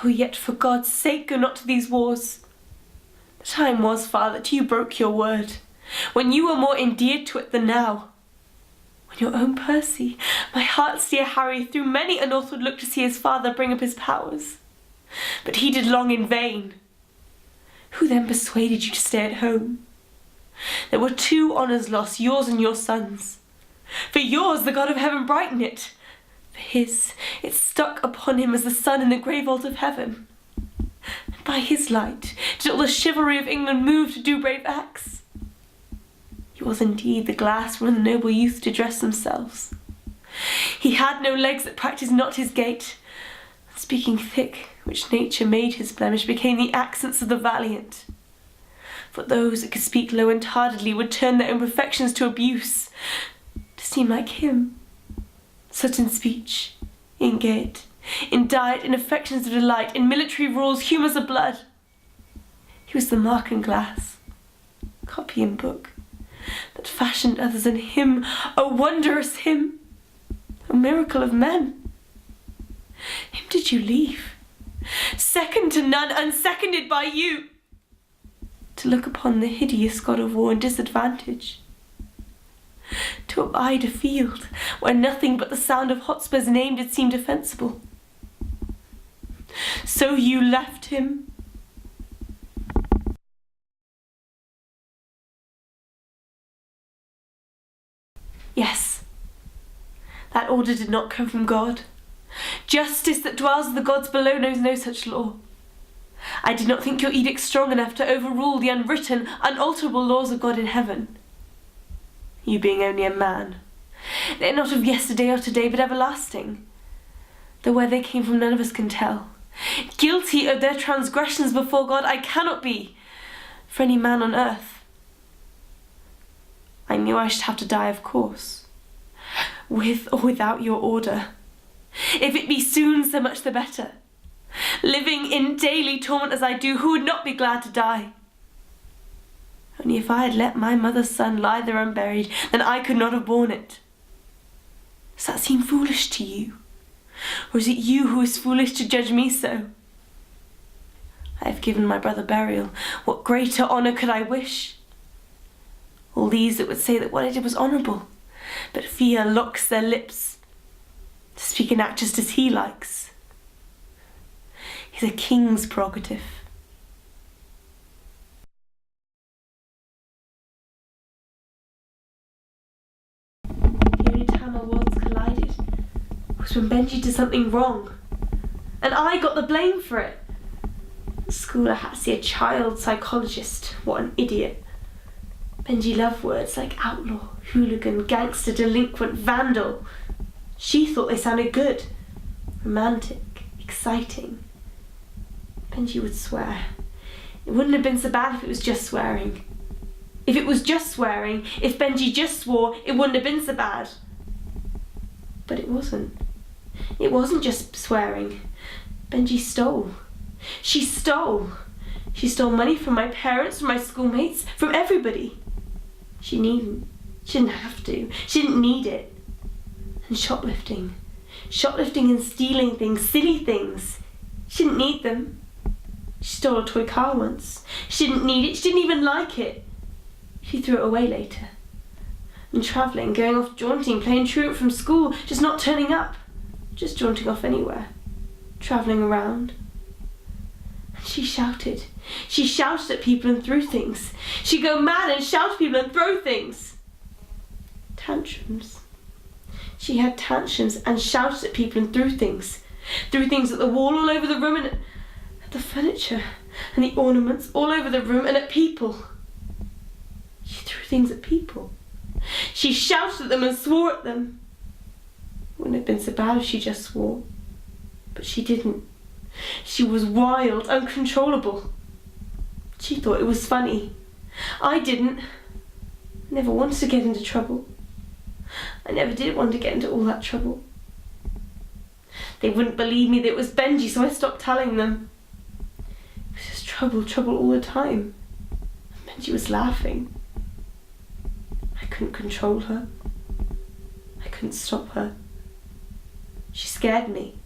Oh, yet for God's sake go not to these wars. The time was, Father, that you broke your word, when you were more endeared to it than now. When your own Percy, my heart's dear Harry, through many a northward look to see his father bring up his powers. But he did long in vain. Who then persuaded you to stay at home? There were 2 honours lost, yours and your son's. For yours, the God of heaven brightened it. For his, it stuck upon him as the sun in the grey vault of heaven. And by his light did all the chivalry of England move to do brave acts. He was indeed the glass wherein the noble youth did dress themselves. He had no legs that practised not his gait, and speaking thick, which nature made his blemish, became the accents of the valiant. For those that could speak low and tardily would turn their imperfections to abuse, to seem like him. Such in speech, in gait, in diet, in affections of delight, in military rules, humours of blood. He was the mark and glass, copy and book, that fashioned others, and him, a wondrous him, a miracle of men. Him did you leave, second to none, unseconded by you, to look upon the hideous god of war and disadvantage, to abide a field where nothing but the sound of Hotspur's name did seem defensible. So you left him. Yes, that order did not come from God. Justice that dwells with the gods below knows no such law. I did not think your edict strong enough to overrule the unwritten, unalterable laws of God in heaven. You being only a man, they are not of yesterday or today, but everlasting, though where they came from none of us can tell. Guilty of their transgressions before God I cannot be, for any man on earth. I knew I should have to die, of course, with or without your order. If it be soon, so much the better. Living in daily torment as I do, who would not be glad to die? Only if I had let my mother's son lie there unburied, then I could not have borne it. Does that seem foolish to you? Or is it you who is foolish to judge me so? I have given my brother burial. What greater honour could I wish? All these that would say that what I did was honourable, but fear locks their lips to speak and act just as he likes. He's a king's prerogative. The only time our worlds collided was when Benji did something wrong, and I got the blame for it. At school I had to see a child psychologist. What an idiot. Benji loved words like outlaw, hooligan, gangster, delinquent, vandal. She thought they sounded good, romantic, exciting. Benji would swear. It wouldn't have been so bad if it was just swearing. If it was just swearing, if Benji just swore, it wouldn't have been so bad. But it wasn't. It wasn't just swearing. Benji stole. She stole. She stole money from my parents, from my schoolmates, from everybody. She needn't. She didn't have to. She didn't need it. And shoplifting. Shoplifting and stealing things, silly things. She didn't need them. She stole a toy car once. She didn't need it. She didn't even like it. She threw it away later. And travelling, going off jaunting, playing truant from school, just not turning up. Just jaunting off anywhere. Travelling around. And she shouted. She shouted at people and threw things. She'd go mad and shout at people and throw things. Tantrums. She had tantrums and shouted at people and threw things. Threw things at the wall, all over the room, and at the furniture and the ornaments, all over the room, and at people. She threw things at people. She shouted at them and swore at them. Wouldn't have been so bad if she just swore. But she didn't. She was wild, uncontrollable. She thought it was funny. I didn't. I never wanted to get into trouble. I never did want to get into all that trouble. They wouldn't believe me that it was Benji, so I stopped telling them. It was just trouble all the time. And Benji was laughing. I couldn't control her. I couldn't stop her. She scared me.